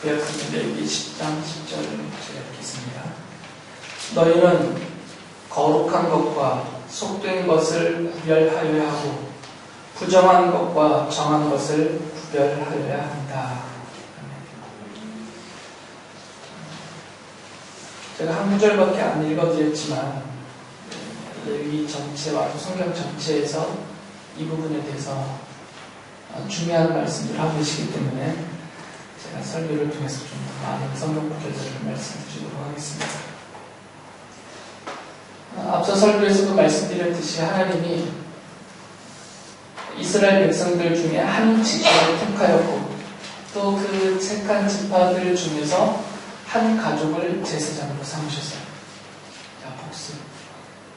구약성경 레위기 10장 10절을 제가 읽겠습니다. 너희는 거룩한 것과 속된 것을 구별하여야 하고 부정한 것과 정한 것을 구별하여야 한다. 제가 한 구절밖에 안 읽어드렸지만 레위기 전체와 성경 전체에서 이 부분에 대해서 중요한 말씀을 하고 계시기 때문에 제가 설교를 통해서 좀 많은 성경 구절들을 말씀드리도록 하겠습니다. 앞서 설교에서도 말씀드렸듯이 하나님이 이스라엘 백성들 중에 한 지파를 택하였고 또 그 택한 지파들 중에서 한 가족을 제사장으로 삼으셨어요. 자, 복습.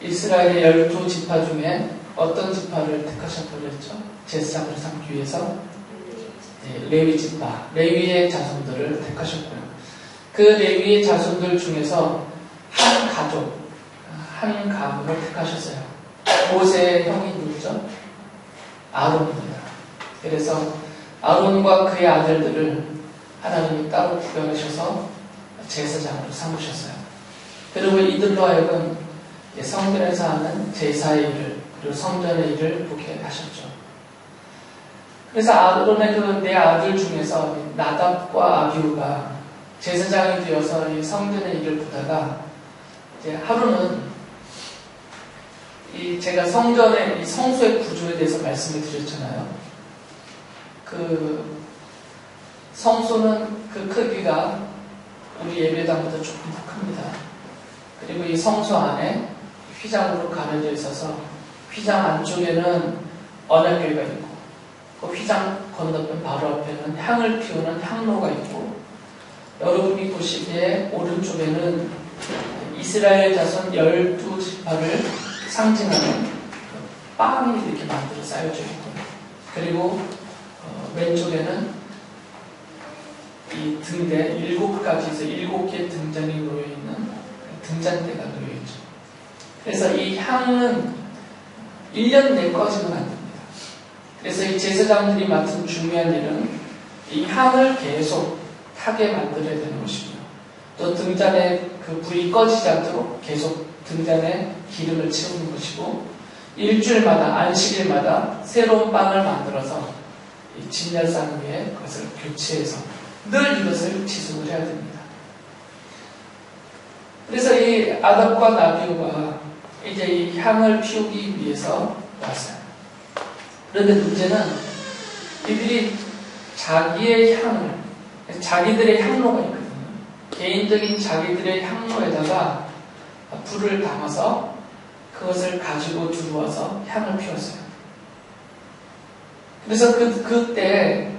이스라엘의 12지파 중에 어떤 지파를 택하셨다고 했죠? 제사장으로 삼기 위해서 레위 지파, 레위의 자손들을 택하셨고요. 그 레위의 자손들 중에서 한 가족, 한 가문을 택하셨어요. 모세의 형이 누구죠? 아론입니다. 그래서 아론과 그의 아들들을 하나님이 따로 구별하셔서 제사장으로 삼으셨어요. 그리고 이들로 하여금 성전에서 하는 제사의 일을 그리고 성전의 일을 보게 하셨죠. 그래서 아론의 그 네 아들 중에서 나답과 아비후가 제사장이 되어서 이 성전의 일을 보다가 이제 하루는 제가 성전의 이 성소의 구조에 대해서 말씀을 드렸잖아요. 그 성소는 그 크기가 우리 예배당보다 조금 더 큽니다. 그리고 이 성소 안에 휘장으로 가려져 있어서 휘장 안쪽에는 언약궤가 있고 그 휘장 건너편 바로 앞에는 향을 피우는 향로가 있고 여러분이 보시기에 오른쪽에는 이스라엘 자손 12지파를 상징하는 빵이 이렇게 만들어 쌓여져 있고 그리고 왼쪽에는 이 등대 7가지에서 7개의 등잔이 놓여있는 등잔대가 놓여있죠. 그래서 이 향은 1년 내에 꺼지면 안 됩니다. 그래서 이 제사장들이 맡은 중요한 일은 이 향을 계속 타게 만들어야 되는 것이고요. 또 등잔에 그 불이 꺼지지 않도록 계속 등잔에 기름을 채우는 것이고 일주일마다 안식일마다 새로운 빵을 만들어서 이 진열상 위에 그것을 교체해서 늘 이것을 지속을 해야 됩니다. 그래서 이 아답과 나비오가 이제 이 향을 피우기 위해서 왔어요. 그런데 문제는 이들이 자기의 향을, 자기들의 향로가 있거든요. 개인적인 자기들의 향로에다가 불을 담아서 그것을 가지고 들어와서 향을 피웠어요. 그래서 그때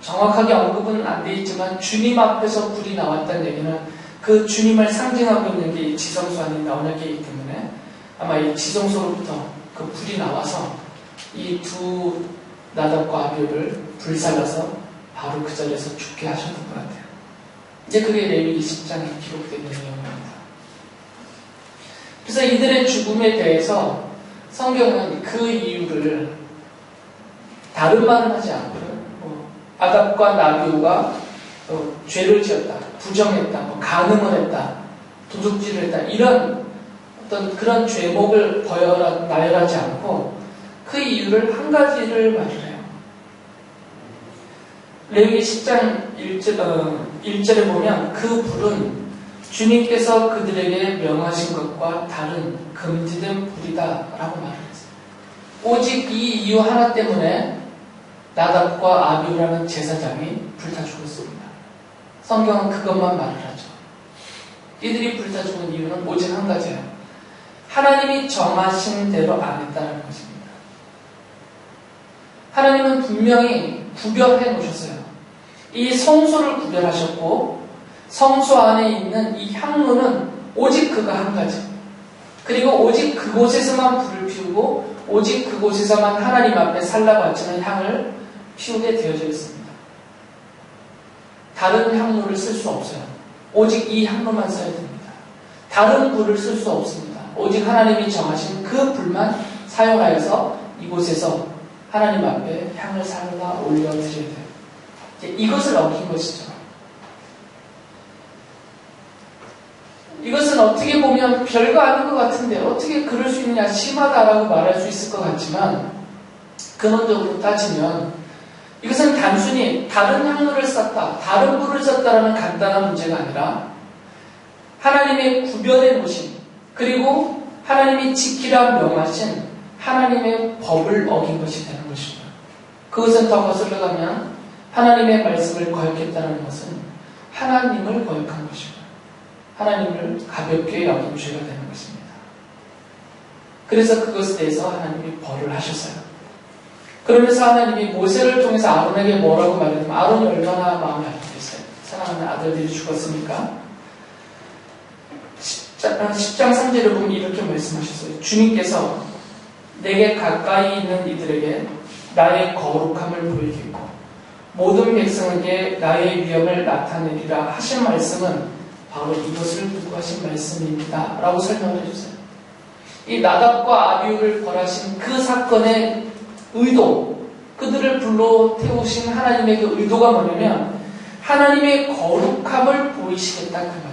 정확하게 언급은 안 돼 있지만 주님 앞에서 불이 나왔다는 얘기는 그 주님을 상징하고 있는 게 이 지성소 안에 나오는 게 있기 때문에 아마 이 지성소로부터 그 불이 나와서 이 두 나답과 아비후를 불살라서 바로 그 자리에서 죽게 하셨던 것 같아요. 이제 그게 레위기 10장에 기록되어 있는 내용입니다. 그래서 이들의 죽음에 대해서 성경은 그 이유를 다른 말은 하지 않고요. 아답과 나비후가 죄를 지었다, 부정했다, 간음을 했다, 도둑질을 했다 이런 어떤 그런 죄목을 나열하지 않고 그 이유를 한 가지를 말을 해요. 레위기 10장 1절에 보면 그 불은 주님께서 그들에게 명하신 것과 다른 금지된 불이다 라고 말을 했어요. 오직 이 이유 하나 때문에 나답과 아비후라는 제사장이 불타 죽었습니다. 성경은 그것만 말을 하죠. 이들이 불타 죽은 이유는 오직 한 가지예요. 하나님이 정하신 대로 안 했다는 것입니다. 하나님은 분명히 구별해 놓으셨어요. 이 성소를 구별하셨고 성소 안에 있는 이 향로는 오직 그거 한 가지. 그리고 오직 그곳에서만 불을 피우고 오직 그곳에서만 하나님 앞에 살라바치는 향을 피우게 되어져 있습니다. 다른 향로를 쓸 수 없어요. 오직 이 향로만 써야 됩니다. 다른 불을 쓸 수 없습니다. 오직 하나님이 정하신 그 불만 사용하여서 이곳에서 하나님 앞에 향을 살라 올려드려야 돼요. 이것을 어긴 것이죠. 이것은 어떻게 보면 별거 아닌 것 같은데 어떻게 그럴 수 있느냐, 심하다라고 말할 수 있을 것 같지만 근원적으로 따지면 이것은 단순히 다른 향로를 썼다, 다른 불을 썼다라는 간단한 문제가 아니라 하나님의 구별해 놓으신, 그리고 하나님이 지키라 명하신 하나님의 법을 어긴 것이 되는 것입니다. 그것은 더 거슬러 가면 하나님의 말씀을 거역했다는 것은 하나님을 거역한 것입니다. 하나님을 가볍게 여긴 죄가 되는 것입니다. 그래서 그것에 대해서 하나님이 벌을 하셨어요. 그러면서 하나님이 모세를 통해서 아론에게 뭐라고 말했냐면, 아론이 얼마나 마음이 아프겠어요. 사랑하는 아들들이 죽었으니까. 10장 3절을 보면 이렇게 말씀하셨어요. 주님께서 내게 가까이 있는 이들에게 나의 거룩함을 보이겠고 모든 백성에게 나의 위엄을 나타내리라 하신 말씀은 바로 이것을 두고 하신 말씀입니다. 라고 설명을 해주세요. 이 나답과 아비후를 벌하신 그 사건의 의도, 그들을 불러 태우신 하나님의 그 의도가 뭐냐면 하나님의 거룩함을 보이시겠다 그 말이에요.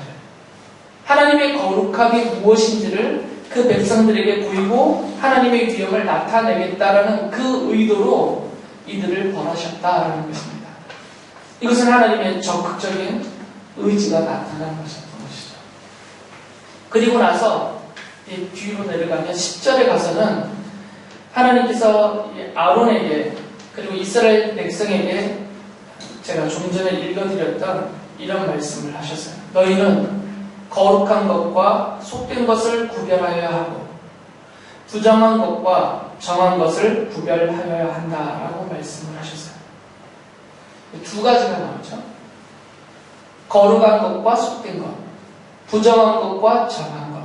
하나님의 거룩함이 무엇인지를 그 백성들에게 보이고 하나님의 위엄을 나타내겠다라는 그 의도로 이들을 벌하셨다라는 것입니다. 이것은 하나님의 적극적인 의지가 나타난 것이죠. 그리고 나서 뒤로 내려가면 10절에 가서는 하나님께서 아론에게 그리고 이스라엘 백성에게 제가 좀 전에 읽어드렸던 이런 말씀을 하셨어요. 너희는 거룩한 것과 속된 것을 구별하여야 하고 부정한 것과 정한 것을 구별하여야 한다라고 말씀을 하셨어요. 두 가지가 나오죠. 거룩한 것과 속된 것, 부정한 것과 정한 것.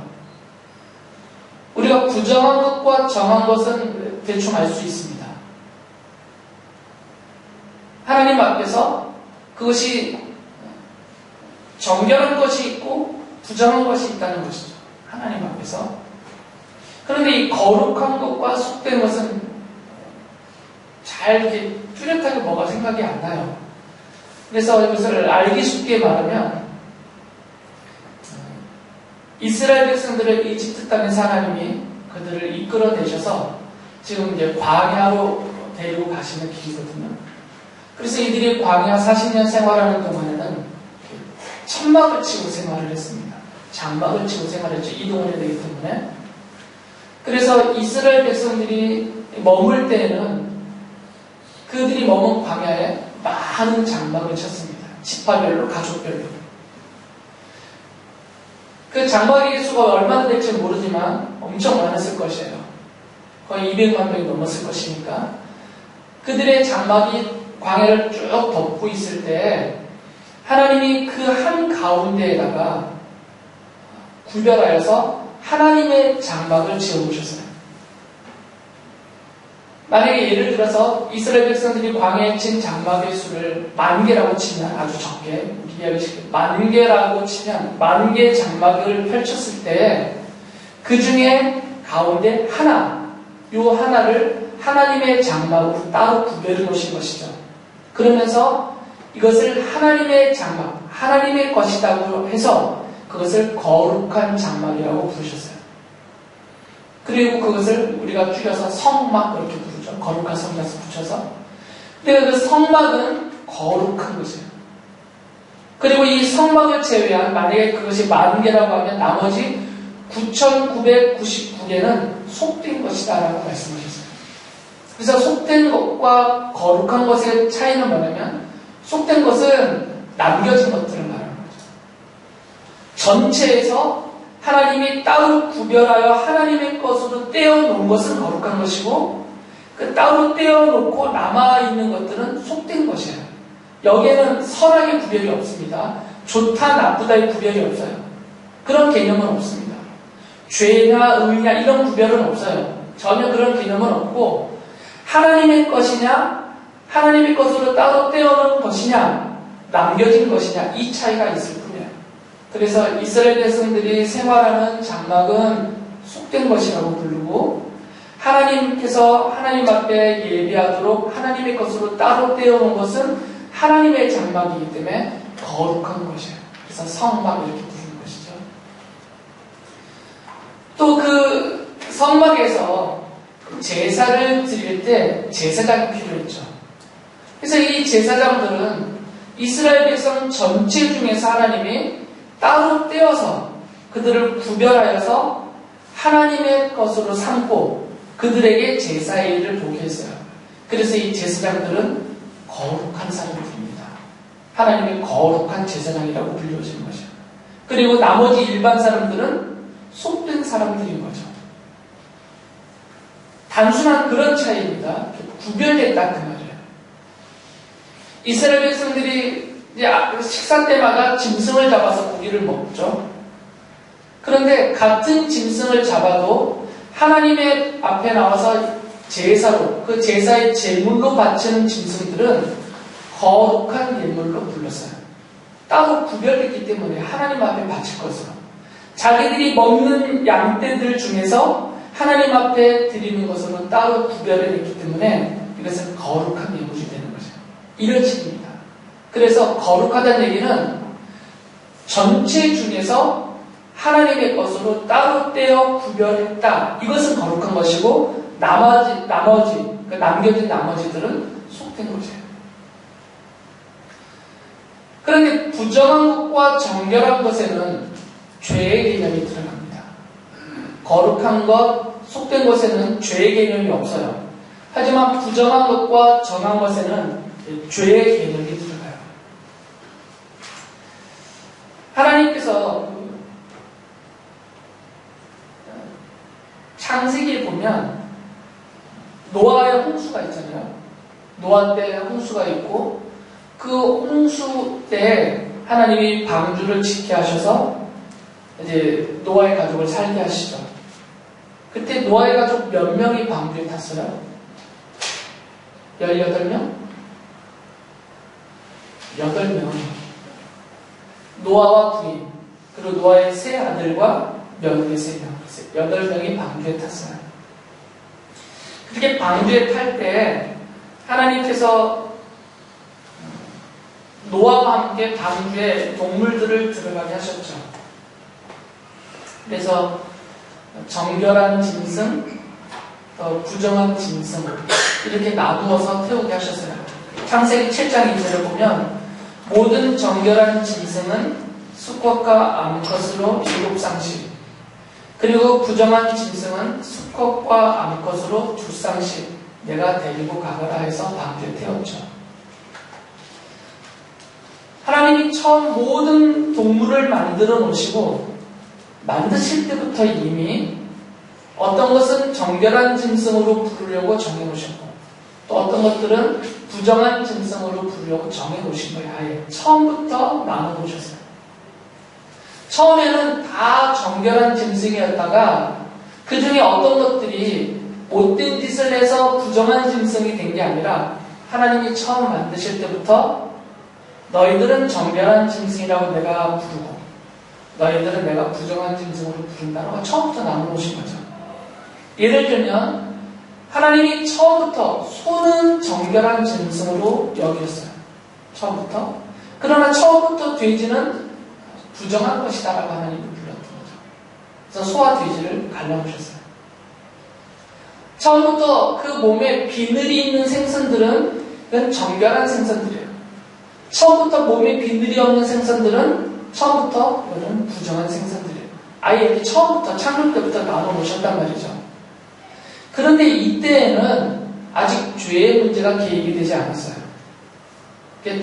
우리가 부정한 것과 정한 것은 대충 알 수 있습니다. 하나님 앞에서 그것이 정결한 것이 있고 부정한 것이 있다는 것이죠. 하나님 앞에서. 그런데 이 거룩한 것과 속된 것은 잘 이렇게 뚜렷하게 뭐가 생각이 안 나요. 그래서 이것을 알기 쉽게 말하면 이스라엘 백성들을 이집트 땅에서 하나님이 그들을 이끌어내셔서 지금 이제 광야로 데리고 가시는 길이거든요. 그래서 이들이 광야 40년 생활하는 동안에는 천막을 치고 생활을 했습니다. 장막을 치고 생활했죠. 이동을 해야 되기 때문에. 그래서 이스라엘 백성들이 머물 때에는 그들이 머문 광야에 많은 장막을 쳤습니다. 지파별로, 가족별로. 그 장막의 수가 얼마나 될지 모르지만 엄청 많았을 것이에요. 거의 200만 명이 넘었을 것이니까. 그들의 장막이 광야를 쭉 덮고 있을 때 하나님이 그 한 가운데에다가 구별하여서 하나님의 장막을 지어보셨어요. 만약에 예를 들어서 이스라엘 백성들이 광야에 친 장막의 수를 10,000개라고 치면, 아주 적게 이야기 쉽게 10,000개라고 치면 10,000개 장막을 펼쳤을 때 그 중에 가운데 하나, 요 하나를 하나님의 장막으로 따로 구별해 놓으신 것이죠. 그러면서 이것을 하나님의 장막, 하나님의 것이라고 해서 그것을 거룩한 장막이라고 부르셨어요. 그리고 그것을 우리가 줄여서 성막 그렇게 부르죠. 거룩한 성막을 붙여서. 근데 그 성막은 거룩한 것이에요. 그리고 이 성막을 제외한, 만약에 그것이 10,000개라고 하면 나머지 9,999개는 속된 것이다라고 말씀하셨어요. 그래서 속된 것과 거룩한 것의 차이는 뭐냐면, 속된 것은 남겨진 것들을 말하는 거죠. 전체에서 하나님이 따로 구별하여 하나님의 것으로 떼어놓은 것은 거룩한 것이고, 그 따로 떼어놓고 남아있는 것들은 속된 것이에요. 여기에는 선악의 구별이 없습니다. 좋다 나쁘다의 구별이 없어요. 그런 개념은 없습니다. 죄냐 의냐 이런 구별은 없어요. 전혀 그런 개념은 없고, 하나님의 것이냐 하나님의 것으로 따로 떼어놓은 것이냐 남겨진 것이냐 이 차이가 있을 뿐이에요. 그래서 이스라엘 백성들이 생활하는 장막은 속된 것이라고 부르고, 하나님께서 하나님 앞에 예배하도록 하나님의 것으로 따로 떼어놓은 것은 하나님의 장막이기 때문에 거룩한 것이에요. 그래서 성막 이렇게 부르는 것이죠. 또 그 성막에서 제사를 드릴 때 제사장이 필요했죠. 그래서 이 제사장들은 이스라엘 백성 전체 중에서 하나님이 따로 떼어서 그들을 구별하여서 하나님의 것으로 삼고 그들에게 제사의 일을 보게 했어요. 그래서 이 제사장들은 거룩한 사람들입니다. 하나님의 거룩한 제사장이라고 불려진 거죠. 그리고 나머지 일반 사람들은 속된 사람들인 거죠. 단순한 그런 차이입니다. 구별됐다 그 말이에요. 이스라엘 백성들이 이제 식사 때마다 짐승을 잡아서 고기를 먹죠. 그런데 같은 짐승을 잡아도 하나님의 앞에 나와서 제사로, 그 제사의 제물로 바치는 짐승들은 거룩한 예물로 불렀어요. 따로 구별했기 때문에 하나님 앞에 바칠 것으로. 자기들이 먹는 양떼들 중에서 하나님 앞에 드리는 것으로 따로 구별해냈기 때문에 이것은 거룩한 예물이 되는 거죠. 이런 식입니다. 그래서 거룩하다는 얘기는 전체 중에서 하나님의 것으로 따로 떼어 구별했다. 이것은 거룩한 것이고 그러니까 남겨진 나머지들은 속된 것이에요. 그런데 부정한 것과 정결한 것에는 죄의 개념이 들어갑니다. 거룩한 것, 속된 것에는 죄의 개념이 없어요. 하지만 부정한 것과 정한 것에는 죄의 개념이 들어가요. 하나님께서 창세기에 보면 노아의 홍수가 있잖아요. 노아 때 홍수가 있고 그 홍수 때 하나님이 방주를 짓게 하셔서 이제 노아의 가족을 살게 하시죠. 그때 노아의 가족 몇 명이 방주에 탔어요? 18명? 8명. 노아와 부인, 그리고 노아의 세 아들과 며느리 3명. 8명이 방주에 탔어요. 그렇게 방주에 탈 때 하나님께서 노아와 함께 방주에 동물들을 들어가게 하셨죠. 그래서 정결한 짐승, 부정한 짐승 이렇게 나누어서 태우게 하셨어요. 창세기 7장 2절을 보면 모든 정결한 짐승은 수컷과 암컷으로 7쌍씩, 그리고 부정한 짐승은 수컷과 암컷으로 2쌍씩 내가 데리고 가거라 해서 방주에 태웠죠. 하나님이 처음 모든 동물을 만들어 놓으시고 만드실 때부터 이미 어떤 것은 정결한 짐승으로 부르려고 정해 놓으셨고 또 어떤 것들은 부정한 짐승으로 부르려고 정해 놓으신 거예요. 아예 처음부터 나눠 놓으셨어요. 처음에는 다 정결한 짐승이었다가 그 중에 어떤 것들이 못된 짓을 해서 부정한 짐승이 된 게 아니라 하나님이 처음 만드실 때부터 너희들은 정결한 짐승이라고 내가 부르고 너희들은 내가 부정한 짐승으로 부른다라고 처음부터 나눠놓으신 거죠. 예를 들면 하나님이 처음부터 소는 정결한 짐승으로 여겼어요. 처음부터. 그러나 처음부터 돼지는 부정한 것이다라고 하나님이 불렀던 거죠. 그래서 소와 돼지를 갈라놓으셨어요. 처음부터 그 몸에 비늘이 있는 생선들은 그건 정결한 생선들이에요. 처음부터 몸에 비늘이 없는 생선들은 처음부터 이거는 부정한 생선들이에요. 아예 이렇게 처음부터 창조 때부터 나눠놓으셨단 말이죠. 그런데 이때에는 아직 죄의 문제가 개입이 되지 않았어요.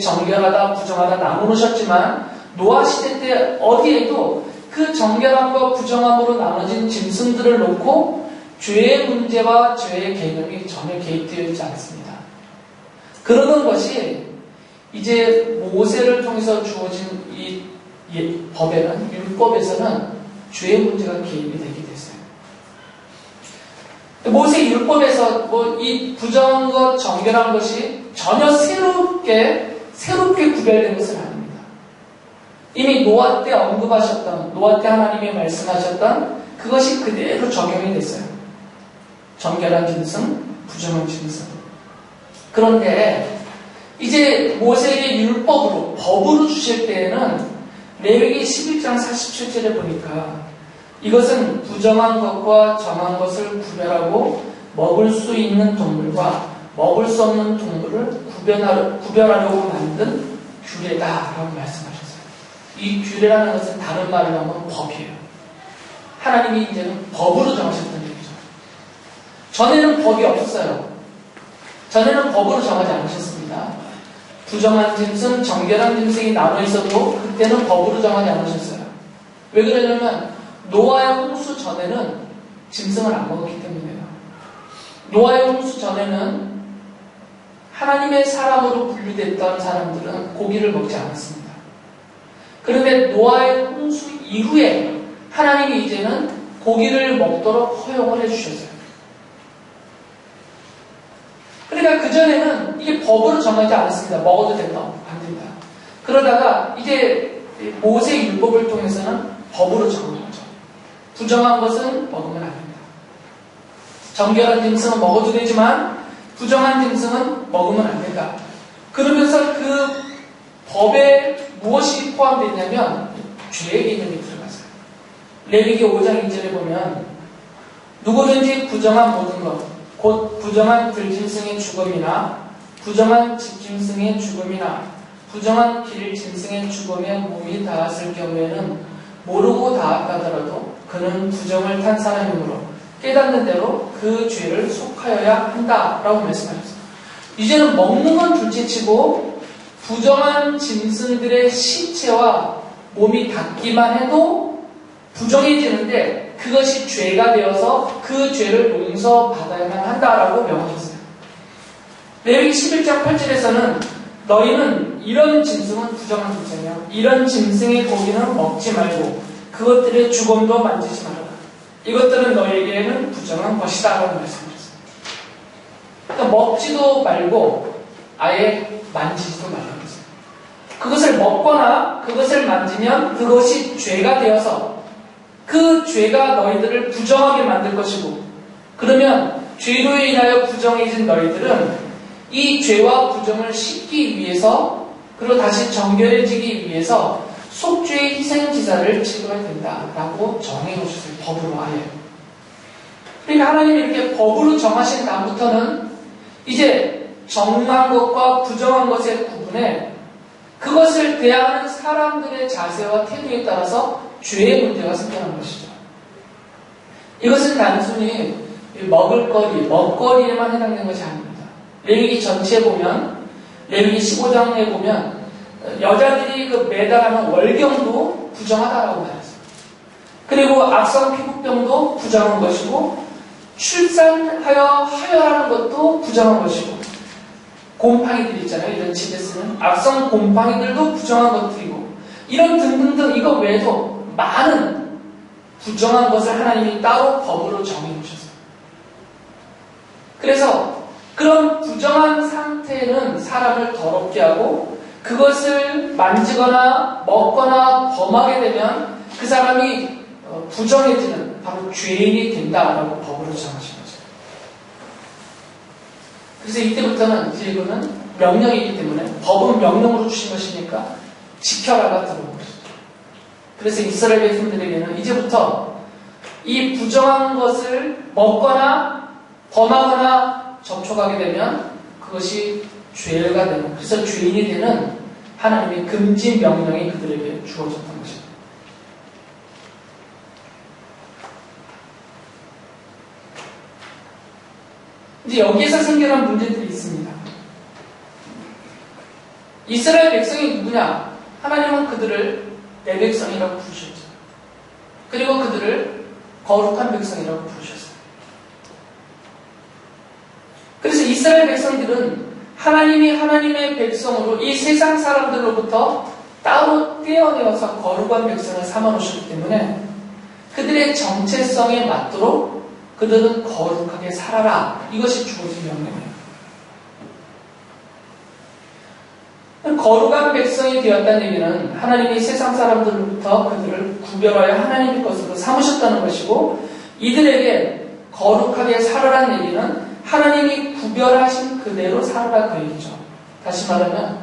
정결하다 부정하다 나눠놓으셨지만 노아 시대 때 어디에도 그 정결함과 부정함으로 나눠진 짐승들을 놓고 죄의 문제와 죄의 개념이 전혀 개입되어 있지 않습니다. 그러는 것이 이제 모세를 통해서 주어진 이 법에는, 율법에서는 죄의 문제가 개입이 되게 됐어요. 모세 율법에서 이 부정한 것, 정결한 것이 전혀 새롭게 구별된 것은 아닙니다. 이미 노아 때 언급하셨던, 노아 때 하나님이 말씀하셨던 그것이 그대로 적용이 됐어요. 정결한 짐승, 부정한 짐승. 그런데 이제 모세에게 율법으로, 법으로 주실 때에는 레위기 11장 47절에 보니까 이것은 부정한 것과 정한 것을 구별하고 먹을 수 있는 동물과 먹을 수 없는 동물을 구별하려고 만든 규례다라고 말씀하셨어요. 이 규례라는 것은 다른 말로 하면 법이에요. 하나님이 이제는 법으로 정하셨다는 얘기죠. 전에는 법이 없었어요. 전에는 법으로 정하지 않으셨습니다. 부정한 짐승, 정결한 짐승이 나눠 있어도 그때는 법으로 정하지 않으셨어요. 왜 그러냐면 노아의 홍수 전에는 짐승을 안 먹었기 때문이에요. 노아의 홍수 전에는 하나님의 사람으로 분류됐던 사람들은 고기를 먹지 않았습니다. 그런데 노아의 홍수 이후에 하나님이 이제는 고기를 먹도록 허용을 해주셨어요. 그러니까 그전에는 이게 법으로 정하지 않았습니다. 먹어도 된다, 안 된다. 그러다가 이제 모세 율법을 통해서는 법으로 정한 거죠. 부정한 것은 먹으면 안 된다. 정결한 짐승은 먹어도 되지만 부정한 짐승은 먹으면 안 된다. 그러면서 그 법에 무엇이 포함되어 있냐면 죄의 개념이 들어갔어요. 레위기 5장 2절에 보면 누구든지 부정한 모든 것, 곧 부정한 들짐승의 죽음이나 부정한 집짐승의 죽음이나 부정한 길짐승의 죽음에 몸이 닿았을 경우에는 모르고 닿았다더라도 그는 부정을 탄 사람이므로 깨닫는 대로 그 죄를 속하여야 한다라고 말씀하셨어요. 이제는 먹는 건 둘째치고 부정한 짐승들의 시체와 몸이 닿기만 해도 부정해지는데 그것이 죄가 되어서 그 죄를 용서받아야만 한다라고 명하셨어요. 레위기 11장 8절에서는 너희는 이런 짐승은 부정한 짐승이야. 이런 짐승의 고기는 먹지 말고 그것들의 죽음도 만지지 말아라. 이것들은 너에게는 부정한 것이다 라고 말씀하셨어요. 그러니까 먹지도 말고 아예 만지지도 말라고 했어요. 그것을 먹거나 그것을 만지면 그것이 죄가 되어서 그 죄가 너희들을 부정하게 만들 것이고 그러면 죄로 인하여 부정해진 너희들은 이 죄와 부정을 씻기 위해서 그리고 다시 정결해지기 위해서 속죄의 희생지사를 치러야 된다라고 정해놓으셨어요. 법으로 아예. 그러니까 하나님이 이렇게 법으로 정하신 다음부터는 이제 정한 것과 부정한 것의 구분에 그것을 대하는 사람들의 자세와 태도에 따라서 죄의 문제가 생겨난 것이죠. 이것은 단순히 먹거리에만 해당되는 것이 아닙니다. 레위기 전체에 보면 레위기 15장에 보면 여자들이 그 매달하는 월경도 부정하다라고 말했어요. 그리고 악성 피부병도 부정한 것이고 출산하여 하혈하는 것도 부정한 것이고 곰팡이들 있잖아요. 이런 집에 쓰는 악성 곰팡이들도 부정한 것들이고 이런 등등등 이거 외에도 많은 부정한 것을 하나님이 따로 법으로 정해놓으셨어요. 그래서 그런 부정한 상태는 사람을 더럽게 하고 그것을 만지거나 먹거나 범하게 되면 그 사람이 부정해지는 바로 죄인이 된다라고 법으로 정하신 거죠. 그래서 이때부터는 이제 이거는 명령이기 때문에 법은 명령으로 주신 것이니까 지켜라가 들어온 것이죠. 그래서 이스라엘 백성들에게는 이제부터 이 부정한 것을 먹거나 범하거나 접촉하게 되면 그것이 죄가 되는, 그래서 죄인이 되는 하나님의 금지 명령이 그들에게 주어졌던 것입니다. 이제 여기에서 생겨난 문제들이 있습니다. 이스라엘 백성이 누구냐? 하나님은 그들을 내 백성이라고 부르셨죠. 그리고 그들을 거룩한 백성이라고 부르셨어요. 그래서 이스라엘 백성들은 하나님이 하나님의 백성으로 이 세상 사람들로부터 따로 떼어내어서 거룩한 백성을 삼아놓으셨기 때문에 그들의 정체성에 맞도록 그들은 거룩하게 살아라. 이것이 주어진 명령이에요. 거룩한 백성이 되었다는 얘기는 하나님이 세상 사람들로부터 그들을 구별하여 하나님의 것으로 삼으셨다는 것이고 이들에게 거룩하게 살아라는 얘기는 하나님이 구별하신 그대로 살아라 그 얘기죠. 다시 말하면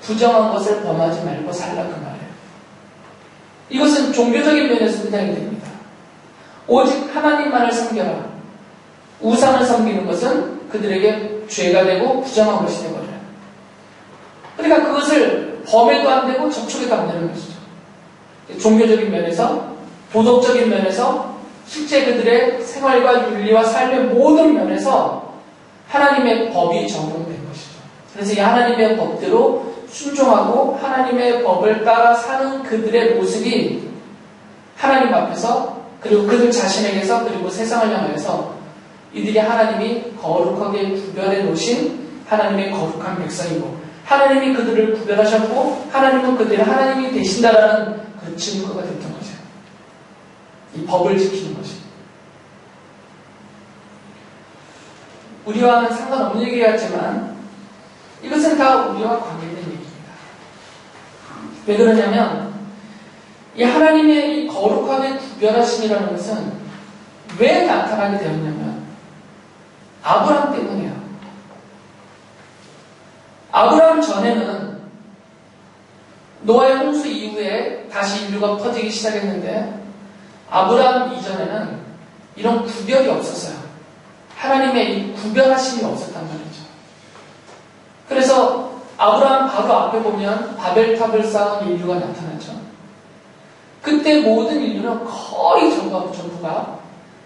부정한 것을 범하지 말고 살라 그 말이에요. 이것은 종교적인 면에서 해당이 됩니다. 오직 하나님만을 섬겨라. 우상을 섬기는 것은 그들에게 죄가 되고 부정한 것이 되어버려요. 그러니까 그것을 범해도 안 되고 접촉해도 안 되는 것이죠. 종교적인 면에서, 도덕적인 면에서, 실제 그들의 생활과 윤리와 삶의 모든 면에서 하나님의 법이 적용된 것이죠. 그래서 이 하나님의 법대로 순종하고 하나님의 법을 따라 사는 그들의 모습이 하나님 앞에서, 그리고 그들 자신에게서, 그리고 세상을 향하여서 이들이 하나님이 거룩하게 구별해 놓으신 하나님의 거룩한 백성이고, 하나님이 그들을 구별하셨고 하나님은 그들의 하나님이 되신다라는 그 증거가 됐던 거죠. 이 법을 지키는 것이. 우리와는 상관없는 얘기 같지만 이것은 다 우리와 관계된 얘기입니다. 왜 그러냐면 이 하나님의 이 거룩하게 구별하심이라는 것은 왜 나타나게 되었냐면 아브라함 때문이에요. 아브라함 전에는 노아의 홍수 이후에 다시 인류가 퍼지기 시작했는데 아브라함 이전에는 이런 구별이 없었어요. 하나님의 이 구별하심이 없었단 말이죠. 그래서 아브라함 바로 앞에 보면 바벨탑을 쌓은 인류가 나타나죠. 그때 모든 인류는 거의 전부가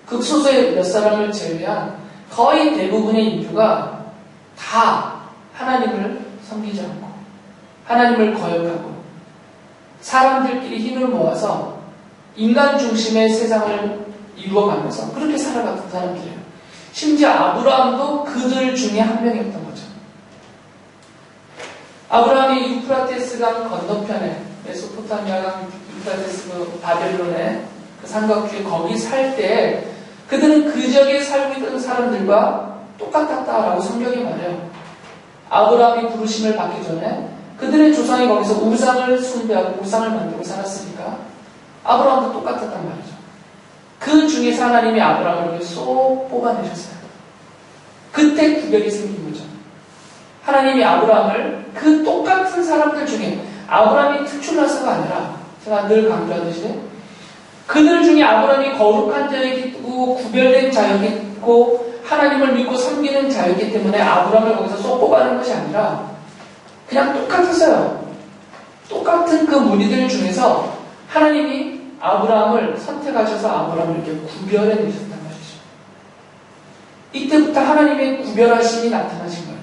극소수의 몇 사람을 제외한 거의 대부분의 인류가 다 하나님을 섬기지 않고 하나님을 거역하고 사람들끼리 힘을 모아서 인간 중심의 세상을 이루어가면서 그렇게 살아갔던 사람들이에요. 심지어 아브라함도 그들 중에 한 명이었던 거죠. 아브라함이 유프라테스강 건너편에 메소포타미아강 유프라테스 그 바벨론의 그 삼각주에 거기 살 때 그들은 그 지역에 살고 있던 사람들과 똑같았다라고 성경이 말해요. 아브라함이 부르심을 받기 전에 그들의 조상이 거기서 우상을 숭배하고 우상을 만들고 살았으니까 아브라함도 똑같았단 말이죠. 그 중에서 하나님이 아브라함을 쏙 뽑아내셨어요. 그때 구별이 생긴 거죠. 하나님이 아브라함을 그 똑같은 사람들 중에 아브라함이 특출나서가 아니라 제가 늘 강조하듯이 그들 중에 아브라함이 거룩한 자였고 구별된 자였고 하나님을 믿고 섬기는 자였기 때문에 아브라함을 거기서 쏙 뽑아낸 것이 아니라 그냥 똑같았어요. 똑같은 그 무리들 중에서 하나님이 아브라함을 선택하셔서 아브라함을 이렇게 구별해 내셨단 말이죠. 이때부터 하나님의 구별하심이 나타나신 거예요.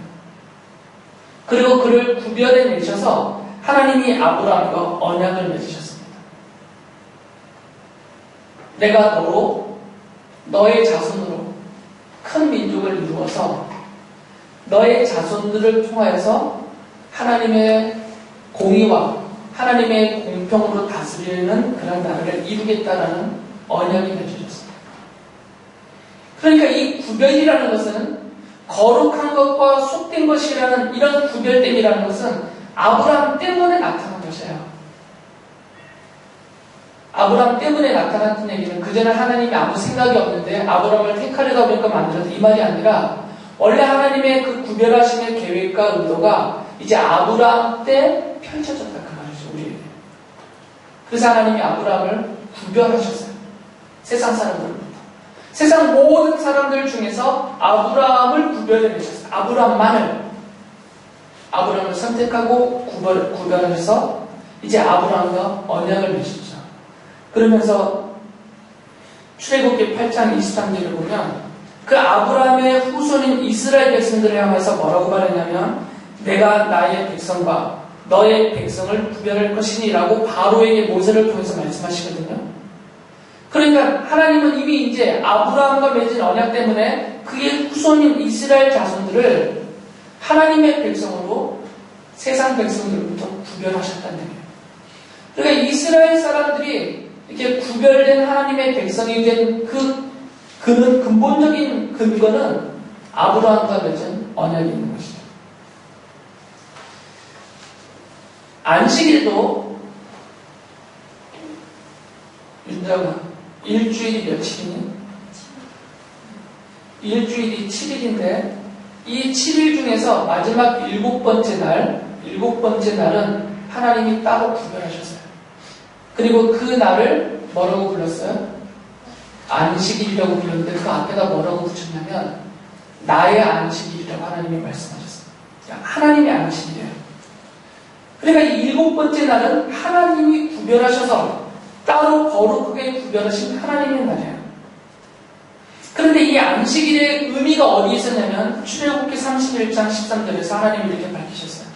그리고 그를 구별해 내셔서 하나님이 아브라함과 언약을 맺으셨습니다. 내가 너로 너의 자손으로 큰 민족을 이루어서 너의 자손들을 통하여서 하나님의 공의와 하나님의 공평으로 다스리는 그런 나라를 이루겠다라는 언약이 맺어졌습니다. 그러니까 이 구별이라는 것은 거룩한 것과 속된 것이라는 이런 구별됨이라는 것은 아브라함 때문에 나타난 것이에요. 아브라함 때문에 나타났던 얘기는 그전에 하나님이 아무 생각이 없는데 아브라함을 택하려다 보니까 만들었다 이 말이 아니라 원래 하나님의 그 구별하심의 계획과 의도가 이제 아브라함 때 펼쳐졌다 그 말이죠. 우리에게. 그래서 하나님이 아브라함을 구별하셨어요. 세상 사람들로부터. 세상 모든 사람들 중에서 아브라함을 구별해내셨어요. 아브라함을 선택하고 구별하셔서 이제 아브라함과 언약을 맺으셨죠. 그러면서 출애굽기 8장 23절을 보면 그 아브라함의 후손인 이스라엘 백성들을 향해서 뭐라고 말했냐면 내가 나의 백성과 너의 백성을 구별할 것이니 라고 바로에게 모세를 통해서 말씀하시거든요. 그러니까 하나님은 이미 이제 아브라함과 맺은 언약 때문에 그의 후손인 이스라엘 자손들을 하나님의 백성으로 세상 백성들부터 구별하셨다는 얘기예요. 그러니까 이스라엘 사람들이 이렇게 구별된 하나님의 백성이 된 그는 근본적인 근거는 아브라함과 맺은 언약이 있는 것이죠. 안식일도 윤자가 일주일이 며칠이니? 일주일이 7일인데 이 7일 중에서 마지막 7번째 날은 하나님이 따로 구별하셨어요. 그리고 그 날을 뭐라고 불렀어요? 안식일이라고 불렀는데 그 앞에다 뭐라고 붙였냐면 나의 안식일이라고 하나님이 말씀하셨어요. 하나님의 안식일이에요. 그러니까 이 7번째 날은 하나님이 구별하셔서 따로 거룩하게 구별하신 하나님의 날이에요. 그런데 이 안식일의 의미가 어디에 있었냐면 출애굽기 31장 13절에서 하나님이 이렇게 밝히셨어요.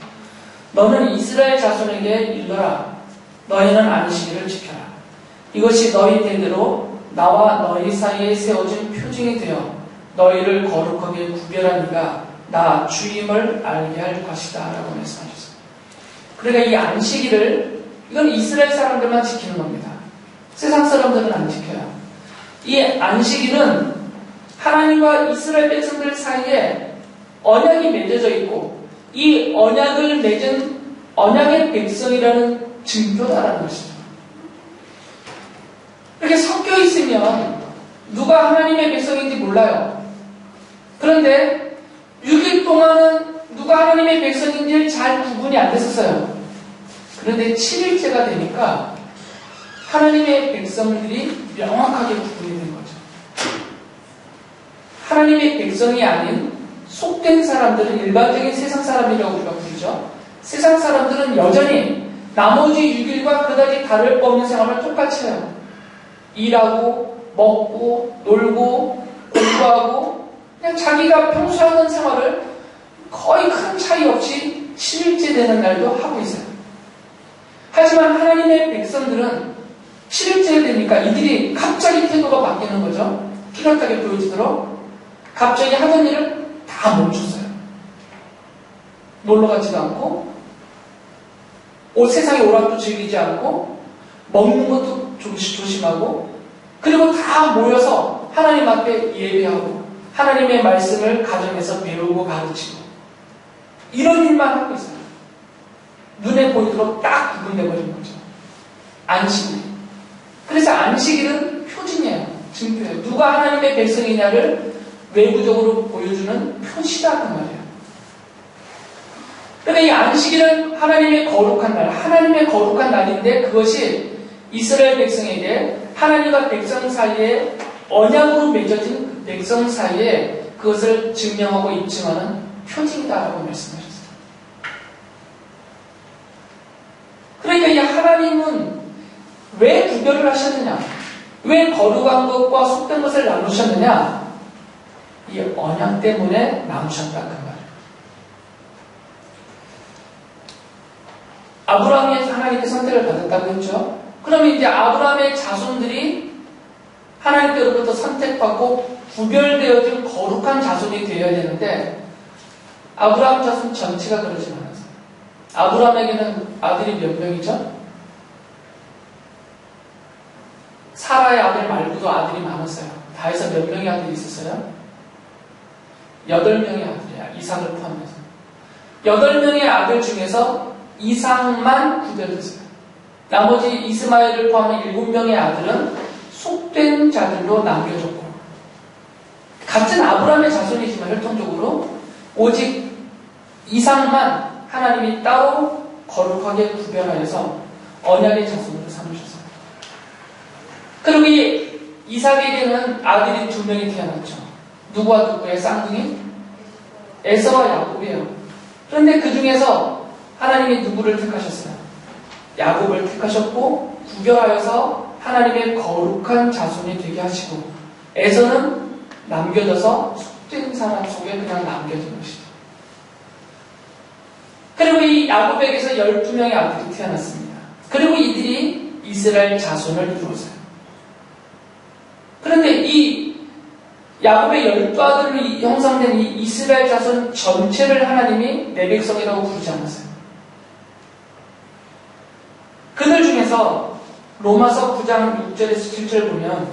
너는 이스라엘 자손에게 일러라. 너희는 안식일을 지켜라. 이것이 너희 대대로 나와 너희 사이에 세워진 표징이 되어 너희를 거룩하게 구별하니가 나 주임을 알게 할 것이다 라고 말씀하셨어요. 그러니까 이 안식일을 이건 이스라엘 사람들만 지키는 겁니다. 세상 사람들은 안 지켜요. 이 안식일은 하나님과 이스라엘 백성들 사이에 언약이 맺어져 있고 이 언약을 맺은 언약의 백성이라는 증표다라는 것이죠. 이렇게 섞여 있으면 누가 하나님의 백성인지 몰라요. 그런데 6일 동안은 누가 하나님의 백성인지 잘 구분이 안 됐었어요. 그런데 7일째가 되니까 하나님의 백성들이 명확하게 구분이 된 거죠. 하나님의 백성이 아닌 속된 사람들은 일반적인 세상 사람이라고 우리가 부르죠. 세상 사람들은 여전히 나머지 6일과 그다지 다를 바 없는 생활을 똑같이 해요. 일하고 먹고 놀고 공부하고 그냥 자기가 평소 하는 생활을 거의 큰 차이 없이 7일째 되는 날도 하고 있어요. 하지만 하나님의 백성들은 7일째 되니까 이들이 갑자기 태도가 바뀌는 거죠. 뚜렷하게 보여지도록 갑자기 하던 일을 다 멈췄어요. 놀러 가지도 않고 세상의 오락도 즐기지 않고 먹는 것도 조심하고 그리고 다 모여서 하나님 앞에 예배하고 하나님의 말씀을 가정에서 배우고 가르치고 이런 일만 하고 있어요. 눈에 보이도록 딱 구분되어버린 거죠. 안식일. 그래서 안식일은 표징이에요. 증표예요. 누가 하나님의 백성이냐를 외부적으로 보여주는 표시다 그 말이에요. 그러니까 이 안식일은 하나님의 거룩한 날, 하나님의 거룩한 날인데 그것이 이스라엘 백성에게 하나님과 백성 사이에 언약으로 맺어진 그 백성 사이에 그것을 증명하고 입증하는 표징이다라고 말씀하셨어요. 그러니까 이 하나님은 왜 구별을 하셨느냐? 왜 거룩한 것과 속된 것을 나누셨느냐? 이 언약 때문에 나누셨다 그 말이에요. 아브라함이 하나님께 선택을 받았다고 했죠. 그러면 이제 아브라함의 자손들이 하나님께로부터 선택받고 구별되어진 거룩한 자손이 되어야 되는데 아브라함 자손 전체가 그러지 않았어요. 아브라함에게는 아들이 몇 명이죠? 사라의 아들 말고도 아들이 많았어요. 다 해서 몇 명의 아들이 있었어요? 8명의 아들이야. 이삭을 포함해서. 8명의 아들 중에서 이삭만 구별됐어요. 나머지 이스마엘을 포함한 7명의 아들은 속된 자들로 남겨졌고 같은 아브라함의 자손이지만 혈통적으로 오직 이삭만 하나님이 따로 거룩하게 구별하여서 언약의 자손으로 삼으셨어요. 그리고 이 이삭에게는 아들이 2명이 태어났죠. 누구와 누구의 쌍둥이? 에서와 야곱이에요. 그런데 그 중에서 하나님이 누구를 택하셨어요? 야곱을 택하셨고 구별하여서 하나님의 거룩한 자손이 되게 하시고 에서는 남겨져서 속된 사람 속에 그냥 남겨진 것이죠. 그리고 이 야곱에게서 12명의 아들이 태어났습니다. 그리고 이들이 이스라엘 자손을 이루었어요. 그런데 이 야곱의 12아들로 형성된 이 이스라엘 자손 전체를 하나님이 내 백성이라고 부르지 않았어요. 그들 중에서 로마서 9장 6절에서 7절 보면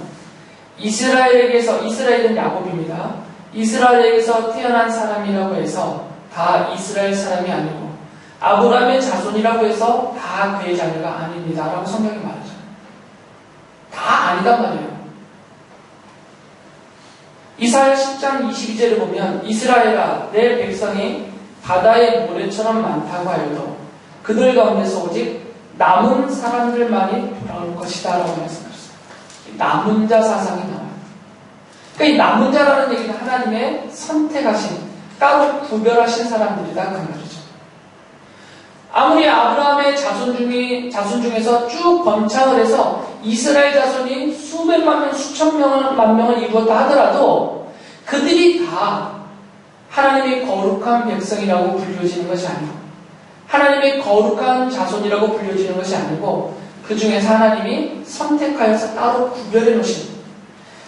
이스라엘은 야곱입니다. 이스라엘에게서 태어난 사람이라고 해서 다 이스라엘 사람이 아니고 아브라함의 자손이라고 해서 다 그의 자녀가 아닙니다. 라고 성경이 말하죠. 다 아니단 말이에요. 이사야 10장 22절을 보면 이스라엘아 내 백성이 바다의 모래처럼 많다고 하여도 그들 가운데서 오직 남은 사람들만이 돌아올 것이다 라고 말씀하셨어요. 남은 자 사상이 나와요. 그러니까 이 남은 자라는 얘기는 하나님의 선택하신 따로 구별하신 사람들이다 그 말이죠. 아무리 아브라함의 자손 중에서 쭉 번창을 해서 이스라엘 자손이 수백만 명, 수천만 명을 이루었다 하더라도 그들이 다 하나님의 거룩한 백성이라고 불려지는 것이 아니고 하나님의 거룩한 자손이라고 불려지는 것이 아니고 그 중에서 하나님이 선택하여서 따로 구별해 놓으신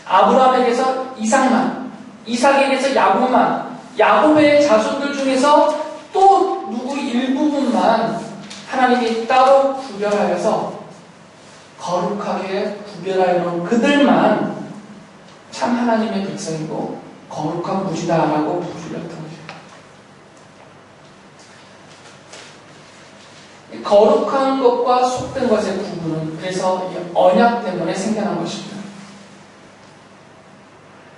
아브라함에게서 이삭만, 이삭에게서 야곱만, 야곱의 자손들 중에서 또 누구 일부분만 하나님이 따로 구별하여서 거룩하게 구별하여 놓은 그들만 참 하나님의 백성이고 거룩한 무지다라고 부르렸던 거죠. 거룩한 것과 속된 것의 구분은 그래서 언약 때문에 생겨난 것입니다.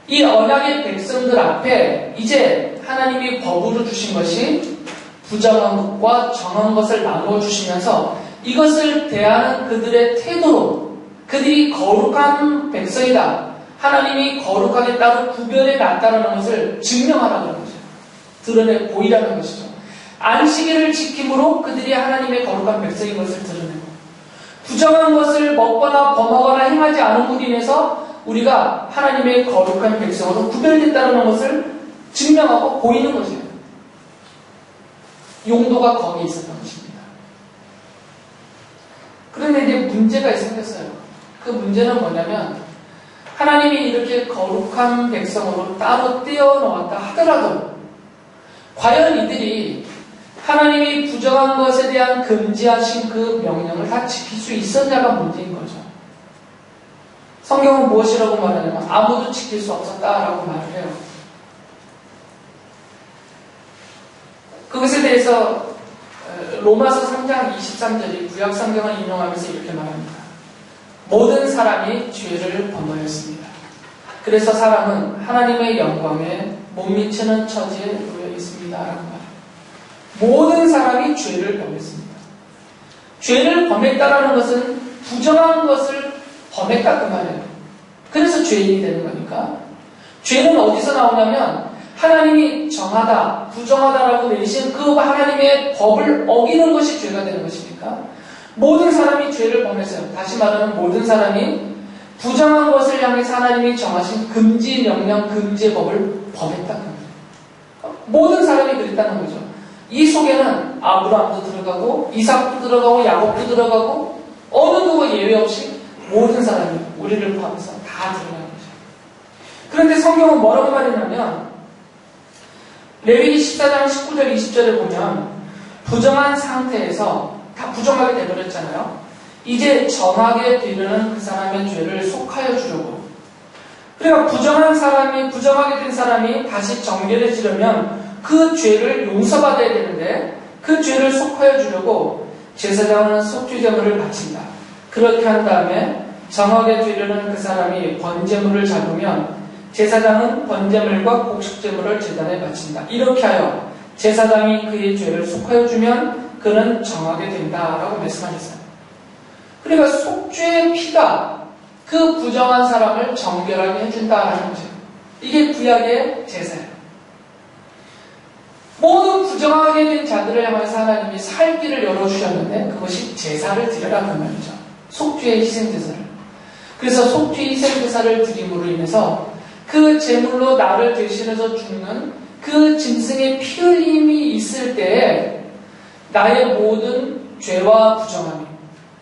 이 언약의 백성들 앞에 이제 하나님이 법으로 주신 것이 부정한 것과 정한 것을 나누어 주시면서 이것을 대하는 그들의 태도로 그들이 거룩한 백성이다. 하나님이 거룩하게 따로 구별해 놨다는 것을 증명하라는 거죠. 드러내 보이라는 것이죠. 안식일을 지킴으로 그들이 하나님의 거룩한 백성인 것을 드러내고 부정한 것을 먹거나 범하거나 행하지 않음으로 인해서 우리가 하나님의 거룩한 백성으로 구별됐다는 것을 증명하고 보이는 거죠. 용도가 거기에 있었던 것입니다. 그런데 이제 문제가 생겼어요. 그 문제는 뭐냐면 하나님이 이렇게 거룩한 백성으로 따로 떼어놓았다 하더라도 과연 이들이 하나님이 부정한 것에 대한 금지하신 그 명령을 다 지킬 수 있었냐가 문제인 거죠. 성경은 무엇이라고 말하냐면 아무도 지킬 수 없었다라고 말을 해요. 그것에 대해서 로마서 3장 23절이 구약 성경을 인용하면서 이렇게 말합니다. 모든 사람이 죄를 범하였습니다. 그래서 사람은 하나님의 영광에 못 미치는 처지에 놓여 있습니다. 라고 말합니다. 모든 사람이 죄를 범했습니다. 죄를 범했다라는 것은 부정한 것을 범했다 그 말이에요. 그래서 죄인이 되는 거니까. 죄는 어디서 나오냐면 하나님이 정하다, 부정하다라고 내리신 그 하나님의 법을 어기는 것이 죄가 되는 것이니까 모든 사람이 죄를 범했어요. 다시 말하면 모든 사람이 부정한 것을 향해서 하나님이 정하신 금지 명령, 금지의 법을 범했다. 모든 사람이 그랬다는 거죠. 이 속에는 아브라함도 들어가고 이삭도 들어가고 야곱도 들어가고 어느 누구 예외 없이 모든 사람이 우리를 포함해서 다 들어가는 거죠. 그런데 성경은 뭐라고 말했냐면 레위기 14장 19절 20절에 보면 부정한 상태에서 다 부정하게 되버렸잖아요. 이제 정하게 되려는 그 사람의 죄를 속하여 주려고. 그러니까 부정하게 된 사람이 다시 정결해지려면 그 죄를 용서받아야 되는데 그 죄를 속하여 주려고 제사장은 속죄제물을 바친다. 그렇게 한 다음에 정하게 되려는 그 사람이 번제물을 잡으면 제사장은 번제물과 곡식제물을 제단에 바친다. 이렇게 하여 제사장이 그의 죄를 속하여 주면 그는 정하게 된다라고 말씀하셨어요. 그러니까 속죄의 피가 그 부정한 사람을 정결하게 해준다라는 거죠. 이게 구약의 제사예요. 모든 부정하게 된 자들을 향해서 하나님이 살 길을 열어주셨는데 그것이 제사를 드려라 그 말이죠. 속죄의 희생제사를. 그래서 속죄 희생제사를 드림으로 인해서 그 제물로 나를 대신해서 죽는 그 짐승의 피 흘림이 있을 때에 나의 모든 죄와 부정함이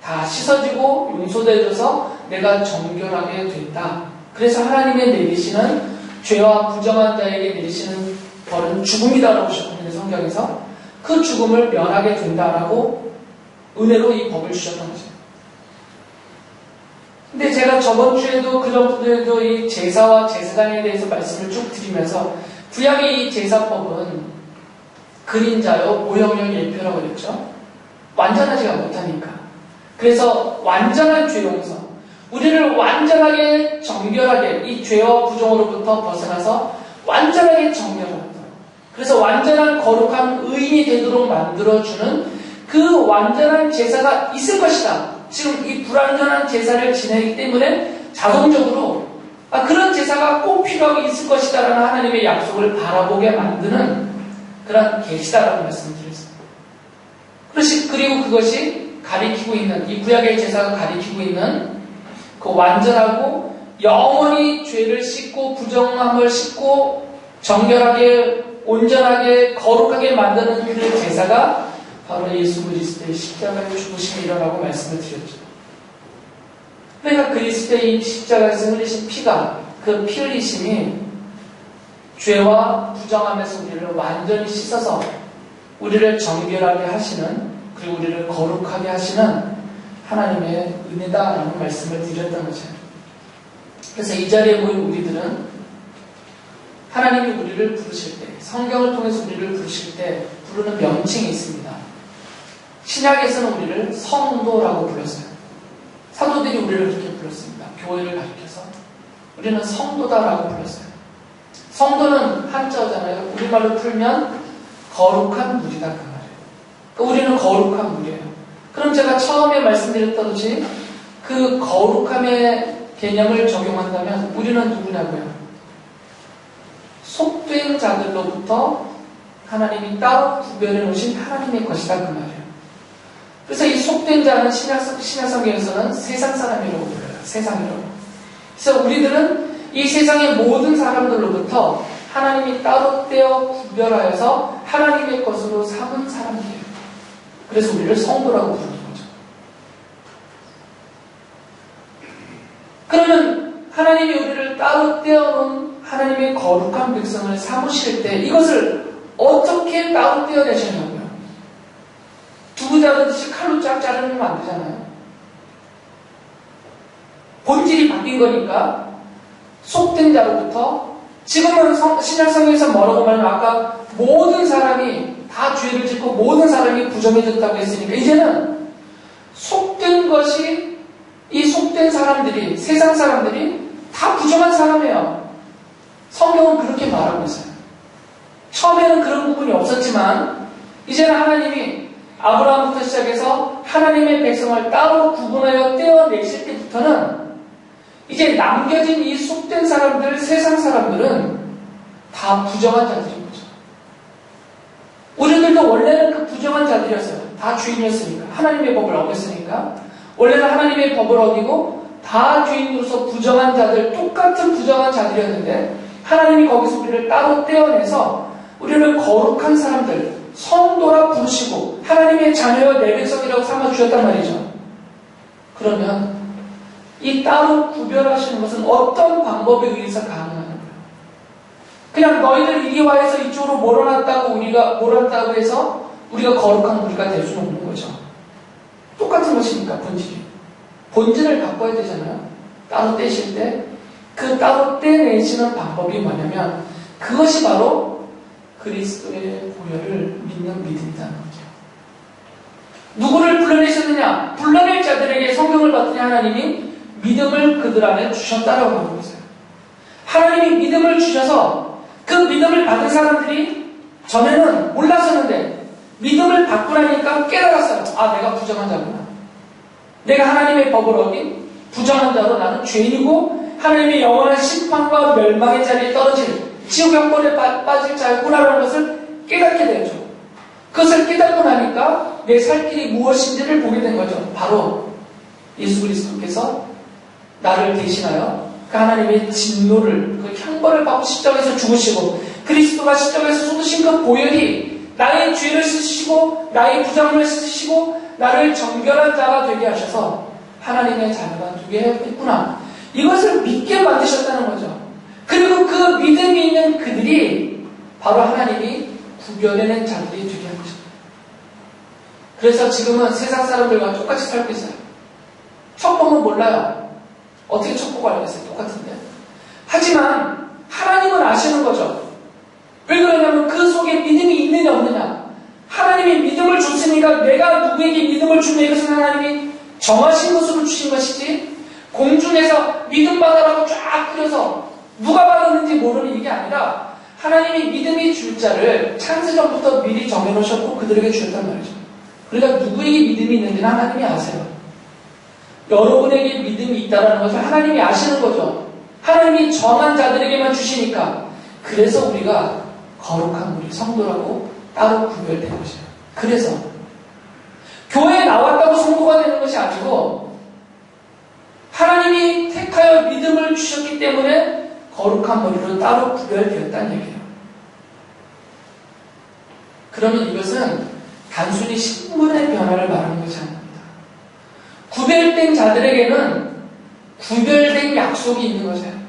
다 씻어지고 용서되어져서 내가 정결하게 된다. 그래서 하나님의 내리시는 죄와 부정한 자에게 내리시는 벌은 죽음이다라고 하셨거든요. 성경에서 그 죽음을 면하게 된다라고 은혜로 이 법을 주셨던 거죠. 근데 제가 저번 주에도 그전부터도 이 제사와 제사장에 대해서 말씀을 쭉 드리면서 구약의 이 제사법은 그림자요 모형형 예표라고 그랬죠. 완전하지가 못하니까. 그래서 완전한 죄 용서, 우리를 완전하게 정결하게 이 죄와 부정으로부터 벗어나서 완전하게 정결하도록, 그래서 완전한 거룩한 의인이 되도록 만들어주는 그 완전한 제사가 있을 것이다. 지금 이 불완전한 제사를 지내기 때문에 자동적으로 그런 제사가 꼭 필요하게 있을 것이다 라는 하나님의 약속을 바라보게 만드는 그런 계시다라고 말씀드렸습니다. 그리고 그것이 가리키고 있는, 이 구약의 제사가 가리키고 있는 그 완전하고 영원히 죄를 씻고 부정함을 씻고 정결하게 온전하게 거룩하게 만드는 그 제사가 바로 예수 그리스도의 십자가의 죽으심이라고 말씀을 드렸죠. 그러니까 그리스도의 십자가에서 흘리신 피가, 그 피 흘리심이 죄와 부정함에서 우리를 완전히 씻어서 우리를 정결하게 하시는, 그리고 우리를 거룩하게 하시는 하나님의 은혜다라는 말씀을 드렸던 거죠. 그래서 이 자리에 모인 우리들은 하나님이 우리를 부르실 때, 성경을 통해서 우리를 부르실 때 부르는 명칭이 있습니다. 신약에서는 우리를 성도라고 불렀어요. 사도들이 우리를 그렇게 불렀습니다. 교회를 가리켜서 우리는 성도다라고 불렀어요. 성도는 한자어잖아요. 우리말로 풀면 거룩한 무리다 그 말이에요. 그러니까 우리는 거룩한 무리예요. 그럼 제가 처음에 말씀드렸다듯이 그 거룩함의 개념을 적용한다면 우리는 누구냐고요? 속된 자들로부터 하나님이 따로 구별해 놓으신 하나님의 것이다 그 말이에요. 그래서 이 속된 자는 신약성경에서는 세상 사람이라고 불러요. 세상이라고. 그래서 우리들은 이 세상의 모든 사람들로부터 하나님이 따로 떼어 구별하여서 하나님의 것으로 삼은 사람들이에요. 그래서 우리를 성도라고 부르는 거죠. 그러면 하나님이 우리를 따로 떼어놓은 하나님의 거룩한 백성을 삼으실 때 이것을 어떻게 따로 떼어내시냐고요. 두부 자르듯이 칼로 쫙 자르면 안 되잖아요. 본질이 바뀐 거니까 속된 자로부터, 지금은 신약성경에서 뭐라고 말하면 아까 모든 사람이 다 죄를 짓고 모든 사람이 부정해졌다고 했으니까 이제는 속된 것이, 이 속된 사람들이, 세상 사람들이 다 부정한 사람이에요. 성경은 그렇게 말하고 있어요. 처음에는 그런 부분이 없었지만 이제는 하나님이 아브라함부터 시작해서 하나님의 백성을 따로 구분하여 떼어내실 때부터는 이제 남겨진 이 속된 사람들, 세상 사람들은 다 부정한 자들인 거죠. 우리들도 원래는 그 부정한 자들이었어요. 다 죄인이었으니까. 하나님의 법을 어겼으니까. 원래는 하나님의 법을 어기고 다 죄인으로서 부정한 자들, 똑같은 부정한 자들이었는데 하나님이 거기서 우리를 따로 떼어내서 우리를 거룩한 사람들, 성도라 부르시고 하나님의 자녀여 내 백성이라고 삼아주셨단 말이죠. 그러면 이 따로 구별하시는 것은 어떤 방법에 의해서 가능한 거예요? 그냥 너희들 이리 와 해서 이쪽으로 몰아놨다고 해서 우리가 거룩한 우리가 될 수는 없는 거죠. 똑같은 것이니까 본질을 바꿔야 되잖아요. 따로 떼실 때 그 따로 떼내시는 방법이 뭐냐면 그것이 바로 그리스도의 보혈을 믿는 믿음이라는 거죠. 누구를 불러내셨느냐? 불러낼 자들에게 성경을 받더니 하나님이 믿음을 그들 안에 주셨다라고 하고 있어요. 하나님이 믿음을 주셔서 그 믿음을 받은 사람들이 전에는 몰랐었는데 믿음을 받고 나니까 깨달았어요. 아, 내가 부정한 자구나. 내가 하나님의 법을 어긴 부정한 자로 나는 죄인이고 하나님의 영원한 심판과 멸망의 자리에 떨어질 지옥 형벌에 빠질 자구나라는 것을 깨닫게 되죠. 그것을 깨닫고 나니까 내 살 길이 무엇인지를 보게 된 거죠. 바로 예수 그리스도께서 나를 대신하여 그 하나님의 진노를, 그 형벌을 받고 십자가에서 죽으시고 그리스도가 십자가에서 쏟으신 그 보혈이 나의 죄를 씻으시고 나의 부정을 씻으시고 나를 정결한 자가 되게 하셔서 하나님의 자녀가 되게 했구나. 이것을 믿게 만드셨다는 거죠. 그리고 그 믿음이 있는 그들이 바로 하나님이 구별해낸 자들이 되게 한 것입니다. 그래서 지금은 세상 사람들과 똑같이 살고 있어요. 첩보는 몰라요. 어떻게 첩보가 알겠어요? 똑같은데. 하지만 하나님은 아시는 거죠. 왜 그러냐면 그 속에 믿음이 있느냐 없느냐. 하나님이 믿음을 줬으니까 내가 누구에게 믿음을 주면 이것은 하나님이 정하신 것으로 주신 것이지 공중에서 믿음 바다라고 쫙 그려서 누가 받았는지 모르는 이게 아니라 하나님이 믿음이 줄 자를 창세전부터 미리 정해놓으셨고 그들에게 주셨단 말이죠. 그러니까 누구에게 믿음이 있는지는 하나님이 아세요. 여러분에게 믿음이 있다는 것을 하나님이 아시는 거죠. 하나님이 정한 자들에게만 주시니까. 그래서 우리가 거룩한 우리 성도라고 따로 구별된 것이에요. 그래서 교회에 나왔다고 성도가 되는 것이 아니고 하나님이 택하여 믿음을 주셨기 때문에 거룩한 머리로 따로 구별되었다는 얘기예요. 그러면 이것은 단순히 신분의 변화를 말하는 것이 아닙니다. 구별된 자들에게는 구별된 약속이 있는 것이에요.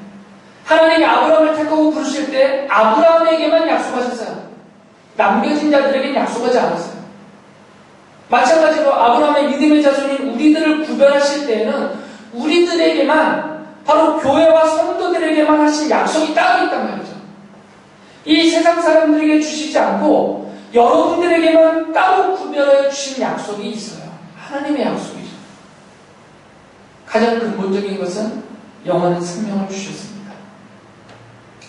하나님이 아브라함을 택하고 부르실 때 아브라함에게만 약속하셨어요. 남겨진 자들에게는 약속하지 않았어요. 마찬가지로 아브라함의 믿음의 자손인 우리들을 구별하실 때에는 우리들에게만 바로 교회와 성도들에게만 하신 약속이 따로 있단 말이죠. 이 세상 사람들에게 주시지 않고 여러분들에게만 따로 구별해 주신 약속이 있어요. 하나님의 약속이죠. 가장 근본적인 것은 영원한 생명을 주셨습니다.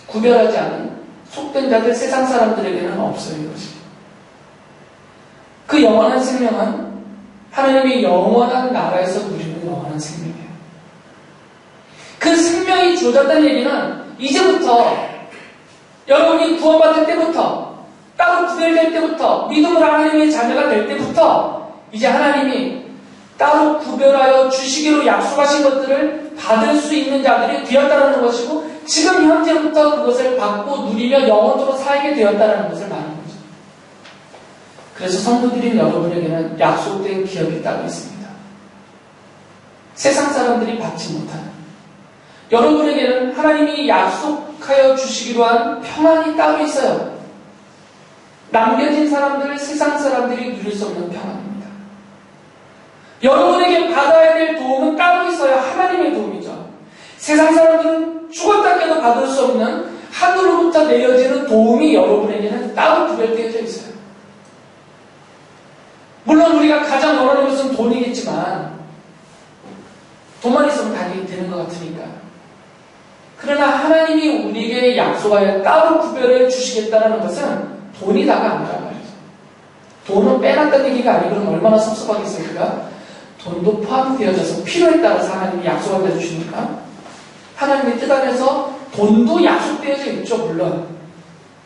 구별하지 않은 속된 자들 세상 사람들에게는 없어요. 이것이. 그 영원한 생명은 하나님의 영원한 나라에서 누리는 영원한 생명이에요. 그 생명이 주어졌다는 얘기는 이제부터 여러분이 구원받을 때부터 따로 구별될 때부터 믿음으로 하나님의 자녀가 될 때부터 이제 하나님이 따로 구별하여 주시기로 약속하신 것들을 받을 수 있는 자들이 되었다는 것이고 지금 현재부터 그것을 받고 누리며 영원토록 살게 되었다는 것을 말하는 거죠. 그래서 성도들인 여러분에게는 약속된 기업이 따로 있습니다. 세상 사람들이 받지 못하는 여러분에게는 하나님이 약속하여 주시기로 한 평안이 따로 있어요. 남겨진 사람들, 세상 사람들이 누릴 수 없는 평안입니다. 여러분에게 받아야 될 도움은 따로 있어요. 하나님의 도움이죠. 세상 사람들은 죽었다 깨도 받을 수 없는 하늘로부터 내려지는 도움이 여러분에게는 따로 구별되어져 있어요. 물론 우리가 가장 원하는 것은 돈이겠지만 돈만 있으면 다 되는 것 같으니까. 그러나 하나님이 우리에게 약속하여 따로 구별해 주시겠다는 것은 돈이 다가 아니란 말이죠. 돈은 빼놨다는 얘기가 아니고 그럼 얼마나 섭섭하겠어요. 우리가 돈도 포함되어져서 필요에 따라서 하나님이 약속을 해주시니까 하나님의 뜻 안에서 돈도 약속되어져 있죠. 물론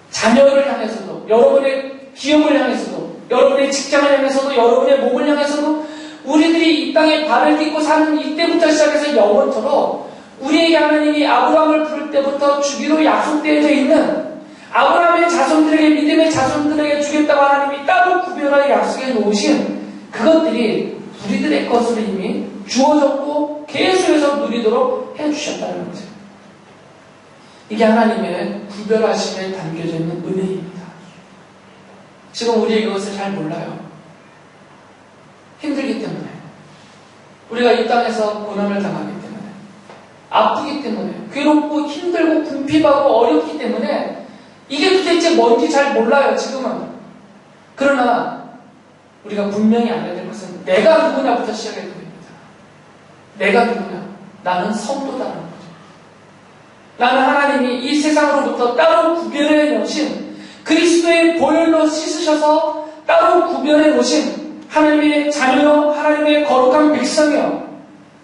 자녀를 향해서도 여러분의 기업을 향해서도 여러분의 직장을 향해서도 여러분의 몸을 향해서도 우리들이 이 땅에 발을 딛고 사는 이때부터 시작해서 영원토록 우리에게 하나님이 아브라함을 부를 때부터 주기로 약속되어져 있는 아브라함의 자손들에게 믿음의 자손들에게 주겠다고 하나님이 따로 구별하여 약속해 놓으신 그것들이 우리들의 것으로 이미 주어졌고 계속해서 누리도록 해주셨다는 거죠. 이게 하나님의 구별하심에 담겨져 있는 은혜입니다. 지금 우리 이것을 잘 몰라요. 힘들기 때문에 우리가 이 땅에서 고난을 당하기 때문에 아프기 때문에 괴롭고 힘들고 궁핍하고 어렵기 때문에 이게 도대체 뭔지 잘 몰라요. 지금은. 그러나 우리가 분명히 알아야 될 것은 내가 누구냐부터 시작해야 됩니다. 내가 누구냐? 나는 성도다라는 거죠. 나는 하나님이 이 세상으로부터 따로 구별해 놓으신 그리스도의 보혈로 씻으셔서 따로 구별해 놓으신 하나님의 자녀, 하나님의 거룩한 백성이요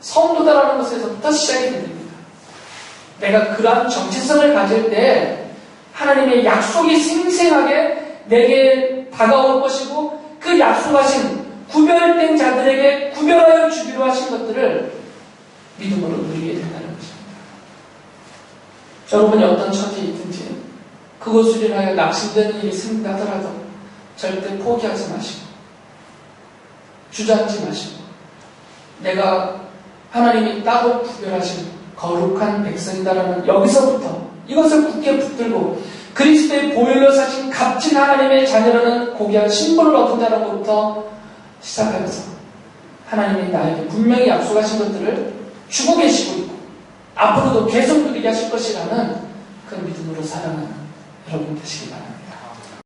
성도다라는 것에서부터 시작이 됩니다. 내가 그러한 정체성을 가질 때 하나님의 약속이 생생하게 내게 다가올 것이고 그 약속하신 구별된 자들에게 구별하여 주기로 하신 것들을 믿음으로 누리게 된다는 것입니다. 여러분이 어떤 처지에 있든지 그것을 인하여 낙심되는 일이 생긴다더라도 절대 포기하지 마시고 주저앉지 마시고 내가 하나님이 따로 구별하신 거룩한 백성이다라는 여기서부터 이것을 굳게 붙들고 그리스도의 보혈로 사신 값진 하나님의 자녀라는 고귀한 신분을 얻은 자로부터 시작하여서 하나님이 나에게 분명히 약속하신 것들을 주고 계시고 있고 앞으로도 계속 누리게 하실 것이라는 그 믿음으로 살아가는 여러분 되시기 바랍니다.